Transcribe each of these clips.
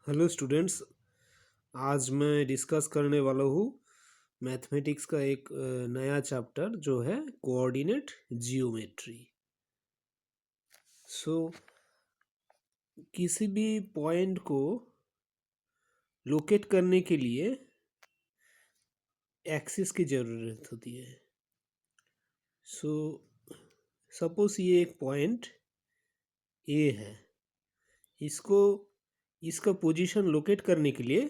Hello students. आज मैं discuss करने वाला हूँ मैथमेटिक्स का एक नया चैप्टर जो है कोऑर्डिनेट जियोमेट्री। किसी भी पॉइंट को लोकेट करने के लिए एक्सिस की ज़रूरत होती है। सपोज ये एक पॉइंट ए है, इसको इसका पोजीशन लोकेट करने के लिए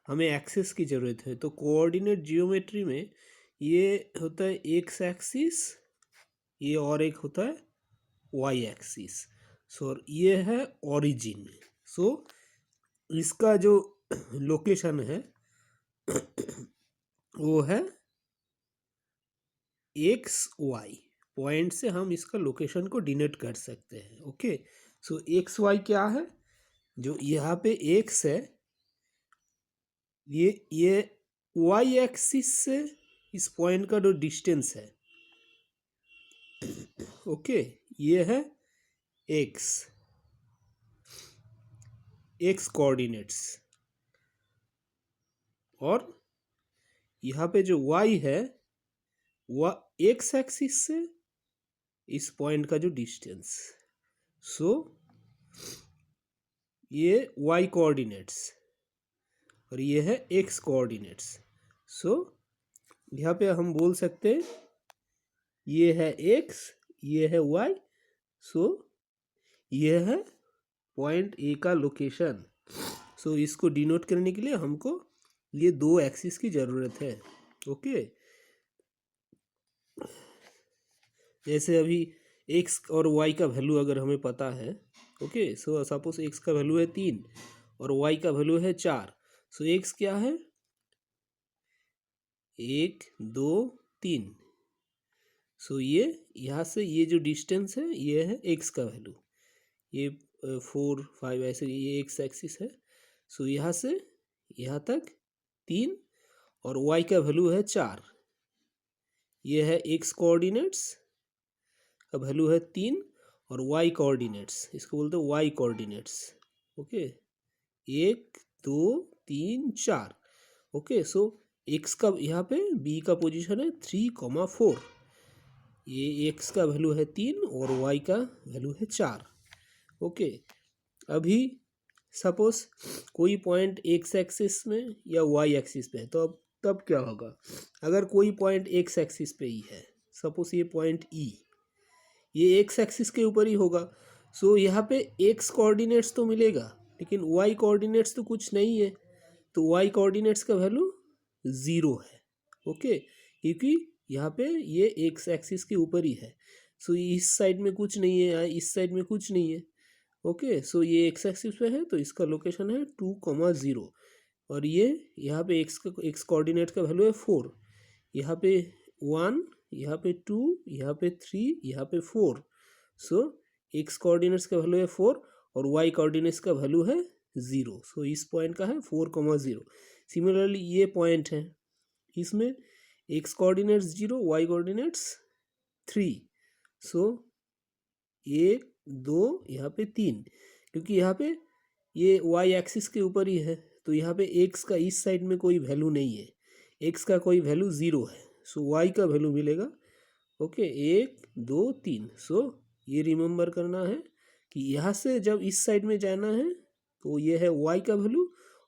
हमें एक्सिस की ज़रूरत है। तो कोऑर्डिनेट जियोमेट्री में ये होता है एक्स एक्सिस, ये और एक होता है वाई एक्सिस। ये है ओरिजिन। इसका जो लोकेशन है वो है एक्स वाई। पॉइंट से हम इसका लोकेशन को डिनोट कर सकते हैं। ओके, एक्स वाई क्या है? जो यहाँ पे एक्स है, ये वाई एक्सिस से इस पॉइंट का जो डिस्टेंस है, ओके, ये है एक्स कोऑर्डिनेट्स। और यहाँ पे जो वाई है वह एक्स एक्सिस से इस पॉइंट का जो डिस्टेंस। ये वाई कोऑर्डिनेट्स और ये है एक्स कोऑर्डिनेट्स। यहाँ पे हम बोल सकते हैं ये है एक्स, ये है वाई। ये है पॉइंट ए का लोकेशन। इसको डिनोट करने के लिए हमको ये दो एक्सिस की ज़रूरत है। ओके, जैसे अभी एक्स और वाई का वैल्यू अगर हमें पता है, ओके, सपोज एक्स का वैल्यू है 3 और वाई का वैल्यू है 4। एक्स क्या है? 1 2 3। ये यहाँ से ये जो डिस्टेंस है ये है एक्स का वैल्यू। ये 4 5 ऐसे ये एक्स एक्सिस है। यहाँ से यहाँ तक 3 और वाई का वैल्यू है 4। ये है एक्स कोऑर्डिनेट्स का वैल्यू है 3 और वाई कोऑर्डिनेट्स, इसको बोलते हैं Y coordinates. Okay, 1 2 3 4। Okay, X का यहाँ पे बी का पोजीशन है 3,4। ये एक्स का वैल्यू है 3 और वाई का वैल्यू है 4। ओके, अभी सपोज कोई पॉइंट एक्स एक्सिस में या वाई एक्सिस पे है, तो अब तब क्या होगा? अगर कोई पॉइंट एक्स एक्सिस पे ही है, सपोज ये पॉइंट ई, ये एक्स एक्सिस के ऊपर ही होगा। यहाँ पे एक्स कोऑर्डिनेट्स तो मिलेगा लेकिन वाई कोऑर्डिनेट्स तो कुछ नहीं है। तो वाई कोऑर्डिनेट्स का वैल्यू 0 है। ओके, क्योंकि यहाँ पे ये एक्स एक्सिस के ऊपर ही है। इस साइड में कुछ नहीं है, इस साइड में कुछ नहीं है। ओके, ये एक्स एक्सिस पे है तो इसका लोकेशन है 2,0 और ये यहाँ पे एक्स कोऑर्डिनेट का वैल्यू है 4। यहाँ पे 1, यहाँ पे 2, यहाँ पे 3, यहाँ पे 4। एक्स कोऑर्डिनेट्स का वैल्यू है 4 और वाई कोऑर्डिनेट्स का वैल्यू है 0। इस पॉइंट का है 4,0। सिमिलरली ये पॉइंट है, इसमें एक्स कोऑर्डिनेट्स 0, वाई कोऑर्डिनेट्स 3। 1 2 यहाँ पे 3, क्योंकि यहाँ पे ये वाई एक्सिस के ऊपर ही है तो यहाँ पे एक्स का इस साइड में कोई वैल्यू नहीं है, एक्स का कोई वैल्यू 0 है। वाई का वैल्यू मिलेगा। ओके, 1 2 3। ये रिमेंबर करना है कि यहाँ से जब इस साइड में जाना है तो ये है वाई का वैल्यू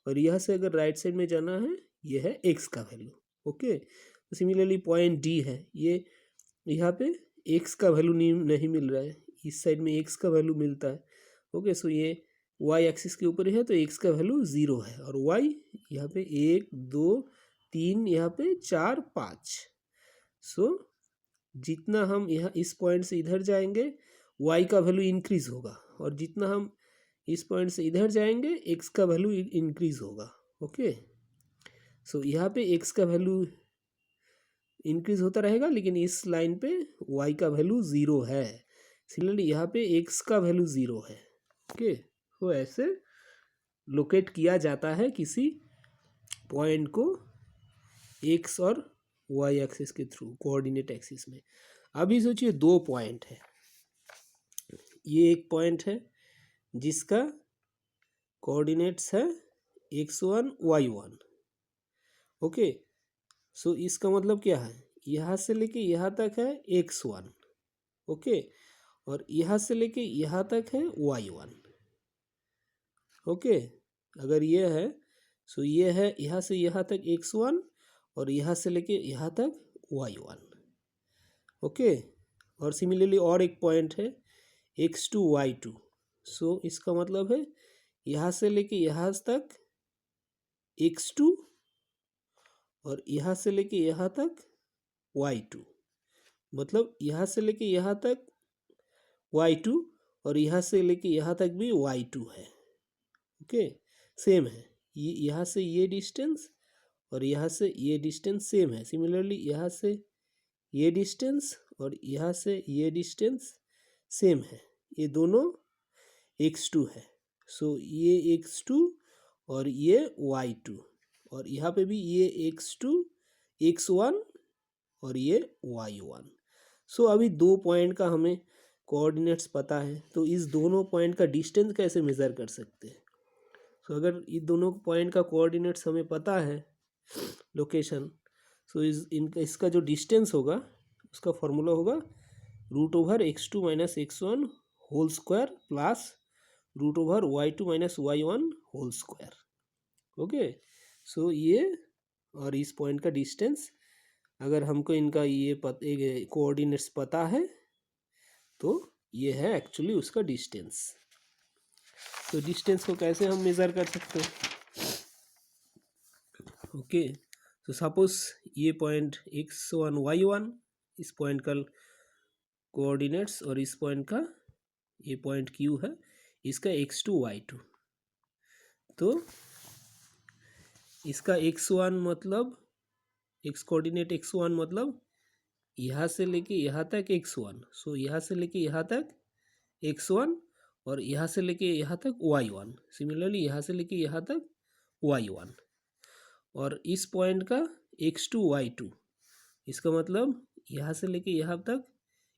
और यहाँ से अगर राइट साइड में जाना है ये है एक्स का value. Okay, similarly point D है, ये यहाँ पे एक्स का वैल्यू नहीं मिल रहा है, इस साइड में एक्स का वैल्यू मिलता है। ओके, ये वाई एक्सिस के ऊपर है तो एक्स का वैल्यू 0 है और वाई यहाँ पे 1 2 3, यहाँ पे 4 5। जितना हम यहाँ इस पॉइंट से इधर जाएंगे वाई का वैल्यू इंक्रीज होगा और जितना हम इस पॉइंट से इधर जाएंगे एक्स का वैल्यू इंक्रीज होगा। ओके, यहाँ पे एक्स का वैल्यू इंक्रीज होता रहेगा लेकिन इस लाइन पे वाई का वैल्यू 0 है। सिमिलरली यहाँ पे एक्स का वैल्यू 0 है। ओके, तो ऐसे लोकेट किया जाता है किसी पॉइंट को एक्स और वाई एक्सिस के थ्रू कोऑर्डिनेट एक्सिस में। अभी सोचिए दो पॉइंट है, ये एक पॉइंट है जिसका कोऑर्डिनेट्स है x1 y1। ओके, सो इसका मतलब क्या है, यहाँ से लेके यहाँ तक है x1, ओके, और यहाँ से लेके यहाँ तक है y1। ओके, अगर ये है, सो ये है यहाँ से यहाँ तक x1 और यहाँ से लेके यहाँ तक y1। ओके, और सिमिलरली और एक पॉइंट है x2 y2। सो इसका मतलब है यहाँ से लेके यहाँ तक x2 और यहाँ से लेके यहाँ तक y2, मतलब यहाँ से लेके यहाँ तक y2 और यहाँ से लेके यहाँ तक भी y2 है। ओके, सेम है, ये यहाँ से ये डिस्टेंस और यहाँ से ये डिस्टेंस सेम है। सिमिलरली यहाँ से ये डिस्टेंस और यहाँ से ये डिस्टेंस सेम है, ये दोनों x2 है। सो ये x2 और ये y2, और यहाँ पे भी ये x2 x1 और ये y1। सो अभी दो पॉइंट का हमें कोऑर्डिनेट्स पता है, तो इस दोनों पॉइंट का डिस्टेंस कैसे मेज़र कर सकते हैं। सो अगर इन दोनों पॉइंट का कोऑर्डिनेट्स हमें पता है, लोकेशन, सो इसका जो डिस्टेंस होगा उसका फॉर्मूला होगा √x2 - x1 whole square plus √y2 - y1 whole square. Okay, so ये और इस पॉइंट का डिस्टेंस, अगर हमको इनका ये कोऑर्डिनेट्स पता है तो ये है एक्चुअली उसका डिस्टेंस। तो डिस्टेंस को कैसे हम मेज़र कर सकते हैं। ओके, तो सपोज ये पॉइंट x1 y1, इस पॉइंट का कोऑर्डिनेट्स, और इस पॉइंट का, ये पॉइंट Q है, इसका x2 y2। तो इसका x1 मतलब, x कोऑर्डिनेट x1 मतलब यहाँ से लेके यहाँ तक x1, सो यहाँ से लेके यहाँ तक x1 और यहाँ से लेके यहाँ तक y1। सिमिलरली यहाँ से लेके यहाँ तक y1, और इस पॉइंट का x2 y2, इसका मतलब यहाँ से लेके यहाँ तक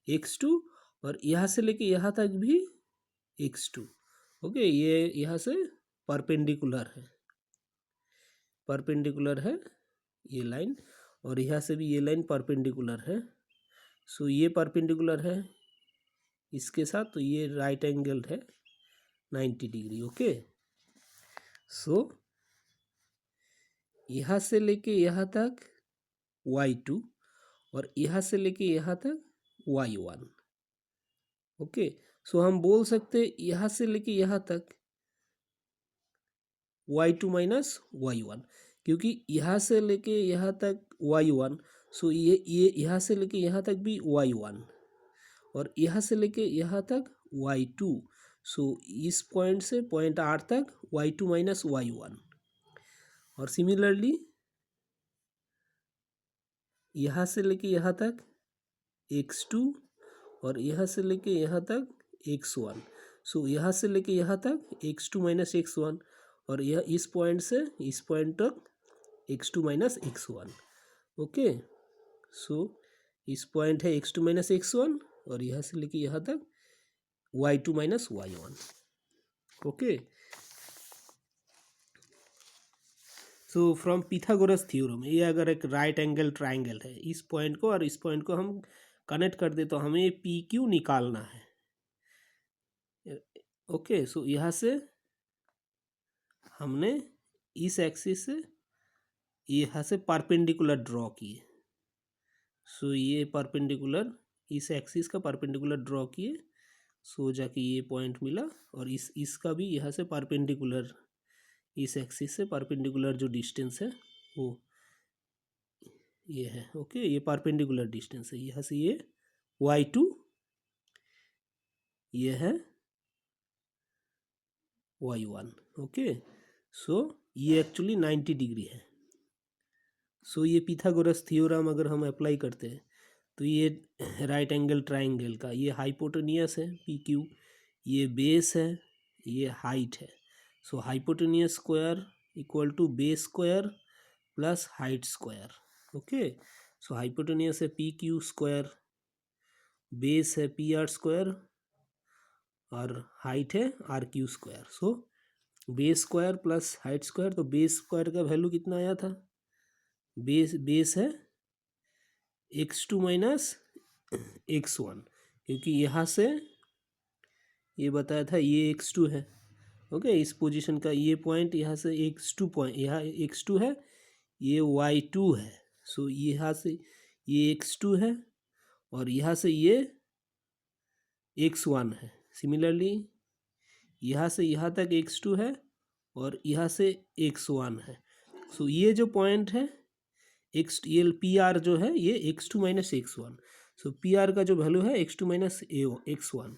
x2 और यहाँ से लेके यहाँ तक भी x2। ओके, ये यहाँ से परपेंडिकुलर है ये लाइन, और यहाँ से भी ये लाइन परपेंडिकुलर है। सो ये परपेंडिकुलर है इसके साथ, तो ये राइट एंगल है 90 डिग्री। ओके, सो यहाँ से लेके यहाँ तक y2 और यहाँ से लेके यहाँ तक y1। ओके, सो हम बोल सकते यहाँ से लेके यहाँ तक y2 माइनस y1, क्योंकि यहाँ से लेके यहाँ तक y1, सो ये यहाँ से लेके यहाँ तक भी y1 और यहाँ से लेके यहाँ तक y2। सो इस पॉइंट से पॉइंट R तक y2 माइनस y1, और सिमिलरली यहाँ से लेके यहाँ तक x2 और यहाँ से लेके यहाँ तक x1। सो यहाँ से लेके यहाँ तक x2 माइनस x1, और यह इस पॉइंट से इस पॉइंट तक x2 माइनस x1। ओके, सो इस पॉइंट है x2 माइनस x1 और यहाँ से लेके यहाँ तक y2 minus y1। Okay, so from Pythagoras theorem, ये अगर एक राइट एंगल ट्राइंगल है, इस पॉइंट को और इस पॉइंट को हम कनेक्ट कर दे तो हमें पी क्यू निकालना है। ओके, सो यहाँ से हमने इस एक्सिस से यहाँ से परपेंडिकुलर ड्रॉ किए। सो ये परपेंडिकुलर, इस एक्सिस का परपेंडिकुलर ड्रॉ किए, सो जाके ये पॉइंट मिला, और इसका भी यहाँ से परपेंडिकुलर, इस एक्सिस से परपेंडिकुलर जो डिस्टेंस है वो ये है। ओके, ये परपेंडिकुलर डिस्टेंस है, यहाँ से ये y2, ये है y1। ओके, सो ये एक्चुअली 90 डिग्री है। सो ये पिथागोरस थ्योरम अगर हम अप्लाई करते हैं तो ये राइट एंगल ट्राइंगल का ये हाइपोटेनियस है पी क्यू, ये बेस है, ये हाइट है। So hypotenuse square equal to base square plus height square. Okay, so hypotenuse है पी क्यू स्क्वायर, बेस है पी आर स्क्वायर, और हाइट है R Q square. So base square plus height square, तो base square का value कितना आया था, base है x2 माइनस x1, क्योंकि यहाँ से ये बताया था ये x2 है। ओके, इस पोजीशन का ये पॉइंट यहाँ से x2 पॉइंट, यहाँ x2 है, ये y2 है। सो यहाँ से ये x2 है और यहाँ से ये x1 है। सिमिलरली यहाँ से यहाँ तक x2 है और यहाँ से x1 है। सो ये जो पॉइंट है ये पी आर जो है ये x2 माइनस x1। सो पी आर का जो वैल्यू है x2 माइनस x1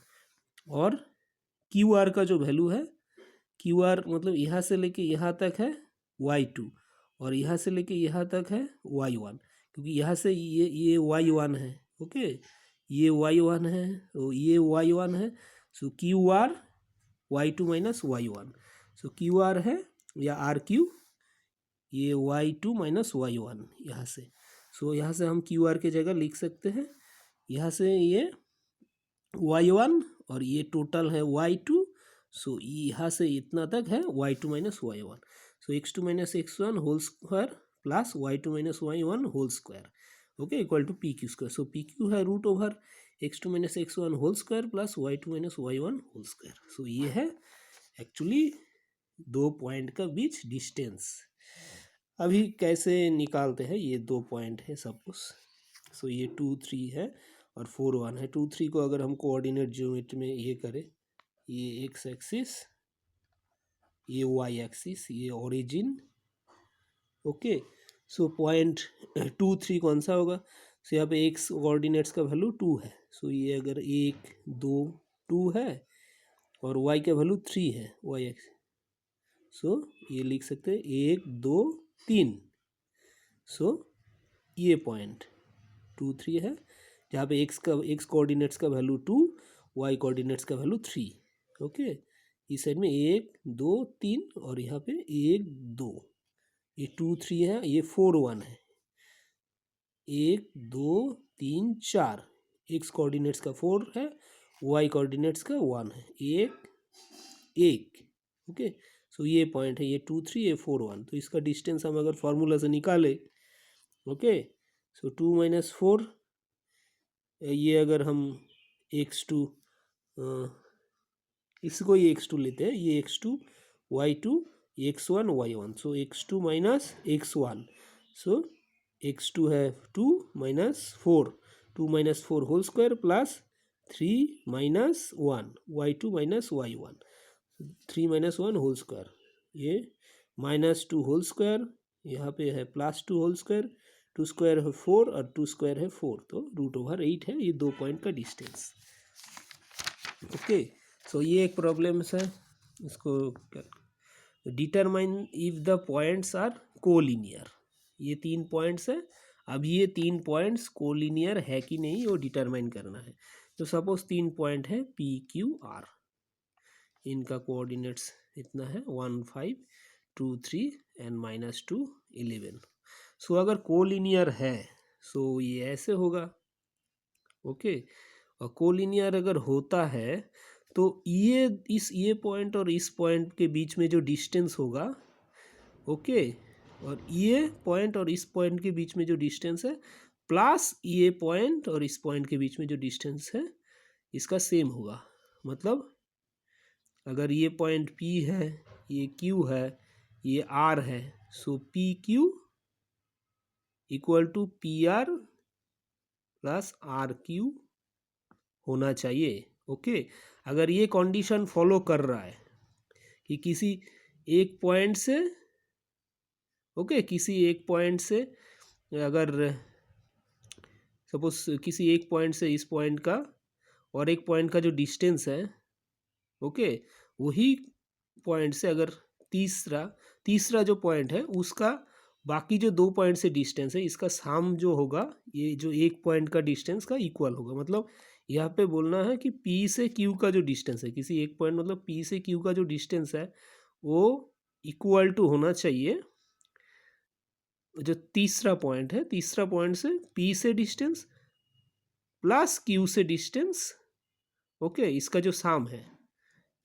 और क्यू आर का जो वैल्यू है, क्यू आर मतलब यहाँ से लेके यहाँ तक है y2 और यहाँ से लेके यहाँ तक है y1, क्योंकि यहाँ से ये y1 है। ओके, ये y1 है, तो ये y1 है। So Q R y2 minus y1। So Q R है या आर क्यू, ये y2 माइनस y1 यहाँ से। सो यहाँ से हम क्यू आर की जगह लिख सकते हैं, यहाँ से ये y1 और ये टोटल है y2। सो यहाँ से इतना तक है y2 minus y1। So x2 minus x1 whole square plus y2 minus y1 whole square, okay, equal to P Q square. So P Q है root over x2 minus x1 whole square plus y2 minus y1 whole square. So ये है actually दो point का बीच distance. अभी कैसे निकालते हैं, ये दो पॉइंट है सपोज। सो ये 2 3 है और 4 1 है। 2 3 को अगर हम कोऑर्डिनेट ज्योमेट्री में ये करें, ये एक्स एक्सिस, ये वाई एक्सिस, ये ओरिजिन। ओके, सो पॉइंट 2 3 कौन सा होगा, सो यहाँ पे एक्स कोऑर्डिनेट्स का वैल्यू 2 है। सो ये अगर 1 2 2 है और वाई का वैल्यू 3 है, वाई एक्स, सो ये लिख सकते हैं 1 2 3। सो ये पॉइंट 2 3 है, जहाँ पे एक्स कोऑर्डिनेट्स का वैल्यू 2, वाई कोऑर्डिनेट्स का वैल्यू 3। ओके, इस साइड में 1 2 3 और यहाँ पे 1 2, ये 2 3 है, ये 4 1 है, 1 2 3 4। एक्स कोऑर्डिनेट्स का 4 है, वाई कोऑर्डिनेट्स का 1 है, 1 1। ओके, सो ये पॉइंट है, ये 2 3, ये 4 1। तो इसका डिस्टेंस हम अगर फार्मूला से निकाले, ओके, सो 2 माइनस 4, ये अगर हम x2 इसको ये x2 लेते हैं, ये x2 y2 x1 y1। So x2 minus x1, सो x2 है 2 minus 4, 2 minus 4 whole square plus 3 minus 1 y2 minus y1, 3 minus 1 whole square, ये माइनस 2 होल स्क्वायर, यहाँ पे है प्लस 2 होल स्क्वायर, 2 स्क्वायर है 4 और 2 स्क्वायर है 4, तो रूट ओवर 8 है ये दो पॉइंट का डिस्टेंस। ओके, सो ये एक प्रॉब्लम है, इसको determine if the points are collinear. ये 3 पॉइंट्स है, अब ये 3 पॉइंट्स कोलिनियर है कि नहीं वो डिटरमाइन करना है। तो सपोज 3 पॉइंट है पी क्यू आर, इनका कोऑर्डिनेट्स इतना है 1 5 2 3 एंड -2 11। सो अगर कोलिनियर है सो ये ऐसे होगा। ओके, और कोलिनियर अगर होता है तो ये पॉइंट और इस पॉइंट के बीच में जो डिस्टेंस होगा, ओके, और ये पॉइंट और इस पॉइंट के बीच में जो डिस्टेंस है प्लस ये पॉइंट और इस पॉइंट के बीच में जो डिस्टेंस है इसका सेम होगा। मतलब अगर ये पॉइंट P है, ये Q है, ये R है, so P Q equal to P R plus R Q होना चाहिए। ओके, अगर ये कंडीशन फॉलो कर रहा है कि किसी एक पॉइंट से, ओके, किसी एक पॉइंट से अगर सपोज किसी एक पॉइंट से इस पॉइंट का और एक पॉइंट का जो डिस्टेंस है, ओके, वही पॉइंट से अगर तीसरा जो पॉइंट है उसका बाकी जो 2 पॉइंट से डिस्टेंस है, इसका सम जो होगा ये जो एक पॉइंट का डिस्टेंस का इक्वल होगा। मतलब यहाँ पे बोलना है कि P से Q का जो डिस्टेंस है, किसी एक पॉइंट मतलब P से Q का जो डिस्टेंस है वो इक्वल टू होना चाहिए जो तीसरा पॉइंट है, तीसरा पॉइंट से P से डिस्टेंस प्लस Q से डिस्टेंस, ओके, इसका जो सम है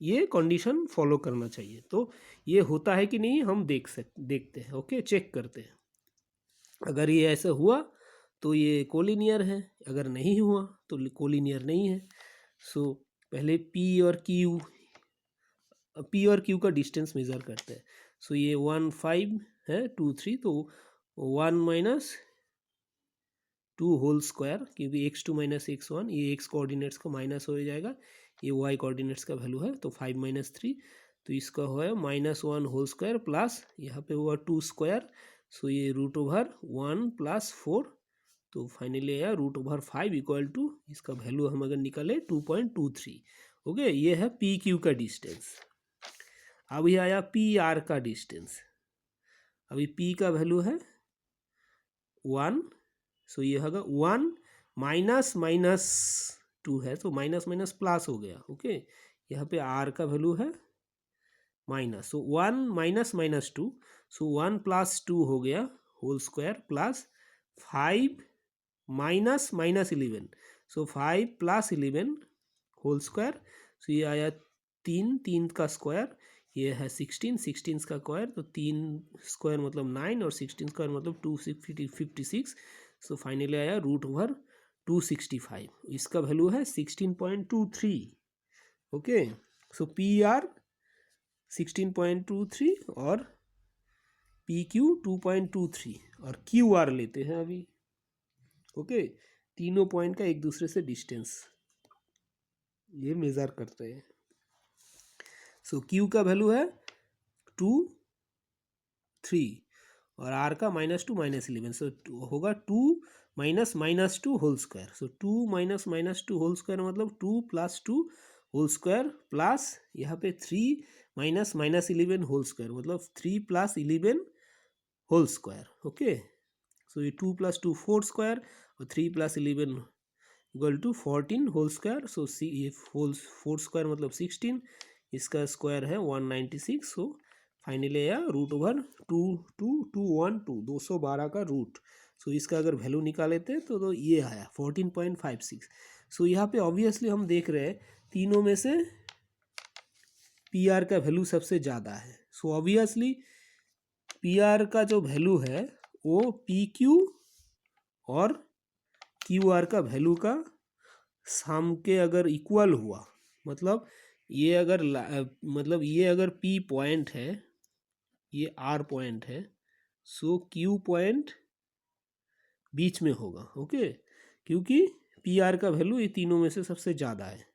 ये कंडीशन फॉलो करना चाहिए। तो ये होता है कि नहीं हम देखते हैं, ओके, चेक करते हैं। अगर ये ऐसा हुआ तो ये कोलिनियर है, अगर नहीं हुआ तो कोलिनियर नहीं है। सो पहले पी और क्यू का डिस्टेंस मेज़र करते हैं। सो ये 1 5 है, 2 3, तो 1 माइनस 2 होल स्क्वायर, क्योंकि x2 माइनस x1 ये x कोऑर्डिनेट्स का माइनस हो जाएगा, ये y कोऑर्डिनेट्स का वैल्यू है, तो 5 माइनस 3, तो इसका हुआ -1 होल स्क्वायर प्लस यहाँ पे हुआ 2 स्क्वायर, सो ये √1 प्लस 4, तो फाइनली आया √5 इक्वल टू, इसका वैल्यू हम अगर निकाले 2.23। ओके, ये है पी क्यू का डिस्टेंस। अभी आया पी आर का डिस्टेंस। अभी पी का वैल्यू है 1, सो ये होगा 1 माइनस माइनस 2 है, तो माइनस माइनस प्लस हो गया। ओके, यहाँ पे आर का वैल्यू है minus, so 1 minus minus 2, so 1 plus 2 हो गया whole square plus 5 minus minus 11, so 5 plus 11 whole square, so ये आया 3 का स्क्वायर, ये है 16 का स्क्वायर, तो 3 स्क्वायर मतलब 9 और 16 स्क्वायर मतलब 256, सो फाइनली आया √265, इसका वैल्यू है 16.23। ओके, सो पी आर 16.23 और पी क्यू 2.23 और क्यू आर लेते हैं अभी। ओके, तीनों पॉइंट का एक दूसरे से डिस्टेंस ये मेज़र करते हैं। सो क्यू का वैल्यू है 2 3 और आर का -2 -11, सो होगा 2 माइनस माइनस 2 होल स्क्वायर, सो 2 माइनस माइनस 2 होल स्क्वायर मतलब 2 + 2 होल स्क्वायर प्लस यहाँ पे 3 माइनस माइनस 11 होल स्क्वायर मतलब 3 + 11 होल स्क्वायर। ओके, सो ये 2 + 2 4 स्क्वायर और 3 + 11 equal to 14 whole square, so ये 4 स्क्वायर मतलब 16, इसका स्क्वायर है 196, सो फाइनली आया √22212 212 का रूट। सो इसका अगर वैल्यू निकालेते तो ये आया 14.56। सो यहाँ पे ऑब्वियसली हम देख रहे हैं तीनों में से पी आर का वैल्यू सबसे ज़्यादा है। सो ऑब्वियसली पी आर का जो वैल्यू है वो पी क्यू और क्यू आर का वैल्यू का सम के अगर इक्वल हुआ, मतलब ये अगर पी पॉइंट है, ये आर पॉइंट है, सो क्यू पॉइंट बीच में होगा। ओके, क्योंकि पी आर का वैल्यू ये तीनों में से सबसे ज़्यादा है।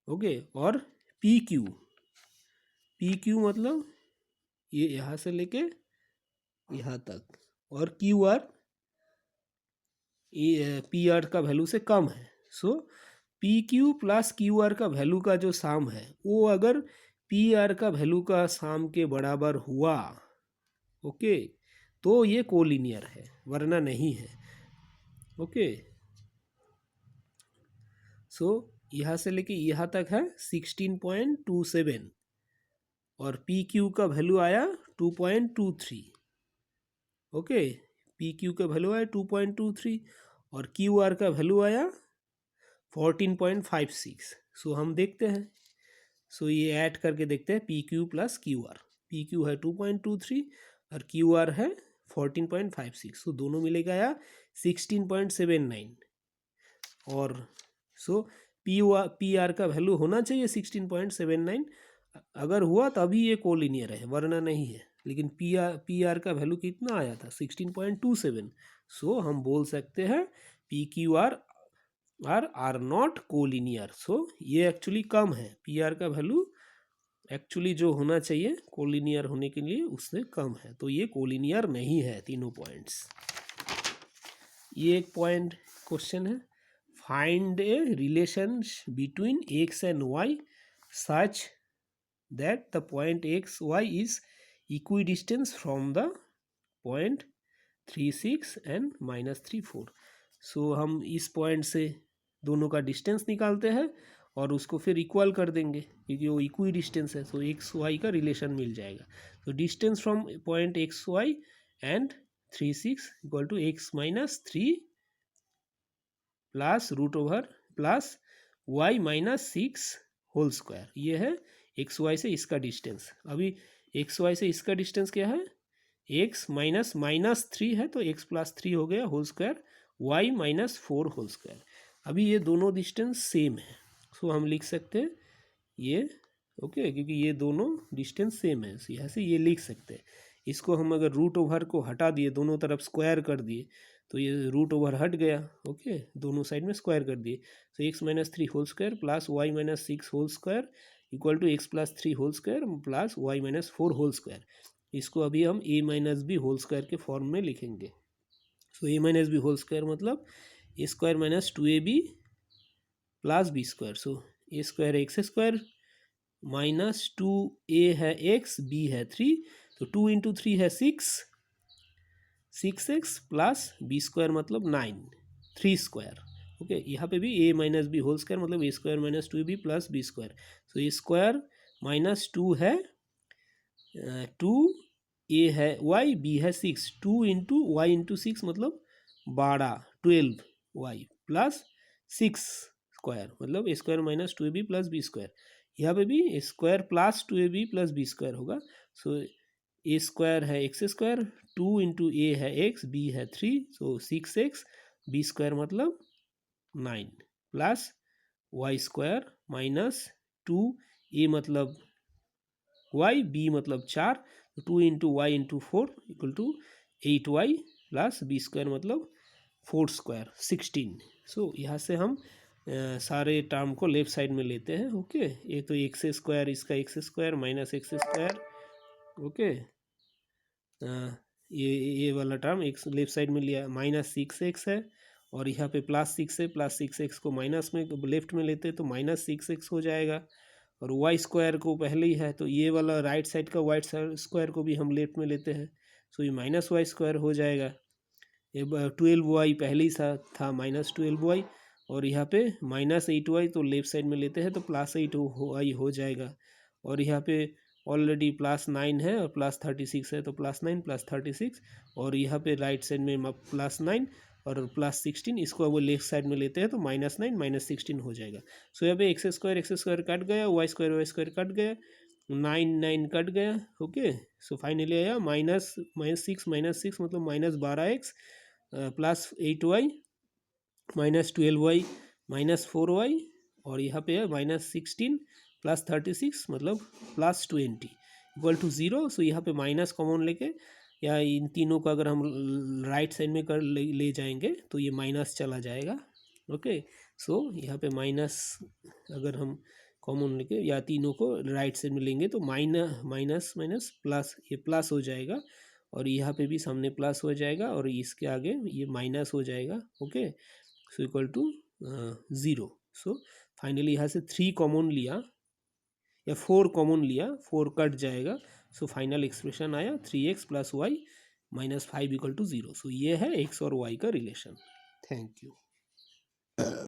ओके, और पी क्यू मतलब ये यहाँ से लेके यहाँ तक, और क्यू आर पी आर का वैल्यू से कम है। So P Q plus Q R का वैल्यू का जो सम है वो अगर पी आर का वैल्यू का सम के बराबर हुआ, ओके, तो ये कोलिनियर है, वरना नहीं है। ओके, सो यहाँ से लेके यहाँ तक है 16.27 और पी क्यू का वैल्यू आया 2.23। ओके, पी क्यू का वैल्यू आया 2.23 और क्यू आर का वैल्यू आया 14.56। सो हम देखते हैं, सो ये ऐड करके देखते हैं P Q plus Q R. P Q है 2.23 और क्यू आर है 14.56, सो दोनों मिलेगा आया 16.79 और सो पी आर का वैल्यू होना चाहिए 16.79, अगर हुआ तभी ये कोलिनियर है, वरना नहीं है। लेकिन पी आर का वैल्यू कितना आया था 16.27, सो हम बोल सकते हैं P Q R are not collinear. So ये एक्चुअली कम है, पी आर का वैल्यू एक्चुअली जो होना चाहिए कोलिनियर होने के लिए उससे कम है, तो ये कोलिनियर नहीं है तीनों पॉइंट्स। ये एक पॉइंट क्वेश्चन है, find a relation between X and Y such that the point X Y is equidistance from the point 36 and -34। So हम इस पॉइंट से दोनों का डिस्टेंस निकालते हैं और उसको फिर इक्वल कर देंगे क्योंकि वो इक्वी डिस्टेंस है, सो एक्स वाई का रिलेशन मिल जाएगा। तो distance from point X Y and 36 equal to x -3 plus √+ y -6 whole square, ये है एक्स वाई से इसका डिस्टेंस। अभी एक्स वाई से इसका डिस्टेंस क्या है, एक्स माइनस माइनस थ्री है तो एक्स प्लस थ्री हो गया whole square, Y minus four whole square. अभी ये दोनों डिस्टेंस सेम है, सो हम लिख सकते हैं ये ओके, क्योंकि ये दोनों डिस्टेंस सेम है, यहाँ से ये लिख सकते हैं। इसको हम अगर रूट ओवर को हटा दिए, दोनों तरफ स्क्वायर कर दिए, तो ये रूट ओवर हट गया, ओके, दोनों साइड में स्क्वायर कर दिए। तो X minus three whole square plus Y minus six whole square equal to X plus three whole square plus Y minus four whole square. इसको अभी हम A minus B whole square के form में लिखेंगे। So A minus B whole square मतलब A square minus two A B plus B square. So A square X square minus two A है X, B है three, तो to into three है six, six X plus B square मतलब nine, three square. Okay, यहाँ पे भी A minus B whole square मतलब A square minus two B plus B square. So A square minus two है two, A है Y, B है six, two into Y into six मतलब 12, 12 Y plus six square मतलब A square minus two A B plus B square. यहाँ पे भी ए square plus two A B plus B square होगा। So A square है X square, two into A है X, B है three, so six X, B square मतलब nine plus Y square minus two, A मतलब Y, B मतलब चार, two into Y into four equal to eight Y plus B square मतलब four square 16। So यहाँ से हम सारे टर्म को लेफ्ट साइड में लेते हैं। ओके, ये तो एक्स स्क्वायर, इसका x square minus x square, okay, ये वाला टर्म एक्स लेफ्ट साइड में लिया, माइनस सिक्स एक्स है और यहाँ पे प्लस सिक्स है, प्लस सिक्स एक्स को माइनस में लेफ्ट में लेते हैं तो माइनस सिक्स एक्स हो जाएगा, और वाई स्क्वायर को पहले ही है तो ये वाला राइट साइड का वाई स्क्वायर को भी हम लेफ्ट में लेते हैं, सो ये माइनस वाई स्क्वायर हो जाएगा। ये 12y पहले ही था माइनस 12y, और यहाँ पे माइनस 8y तो लेफ्ट साइड में लेते हैं तो प्लस 8y हो जाएगा, और यहाँ पे ऑलरेडी प्लस 9 है और प्लस 36 है तो प्लस 9 प्लस 36, और यहाँ पे राइट साइड में प्लस 9 और प्लस 16, इसको वो लेफ्ट साइड में लेते हैं तो माइनस 9 माइनस 16 हो जाएगा। सो यहाँ पे एक्स स्क्वायर कट गया, वाई स्क्वायर कट गया, 9 कट गया, ओके। सो फाइनली आया माइनस माइनस सिक्स मतलब minus 12x plus 8y minus 12y minus 4y, और यहाँ पे है माइनस 16 प्लस 36 मतलब प्लस 20 इक्वल टू 0। सो यहाँ पे माइनस कॉमन लेके या इन तीनों का अगर हम राइट साइड में कर ले जाएंगे तो ये माइनस चला जाएगा, ओके। सो यहाँ पे माइनस अगर हम कॉमन लेके या तीनों को राइट साइड में लेंगे तो माइनस माइनस प्लस, ये प्लस हो जाएगा, और यहाँ पे भी सामने प्लस हो जाएगा और इसके आगे ये माइनस हो जाएगा, okay. So equal to 0। So finally यहाँ से 3 कॉमन लिया या 4 कॉमन लिया, 4 कट जाएगा, सो फाइनल एक्सप्रेशन आया 3x plus Y minus 5 equal to 0। So ये है x और y का रिलेशन। Thank you.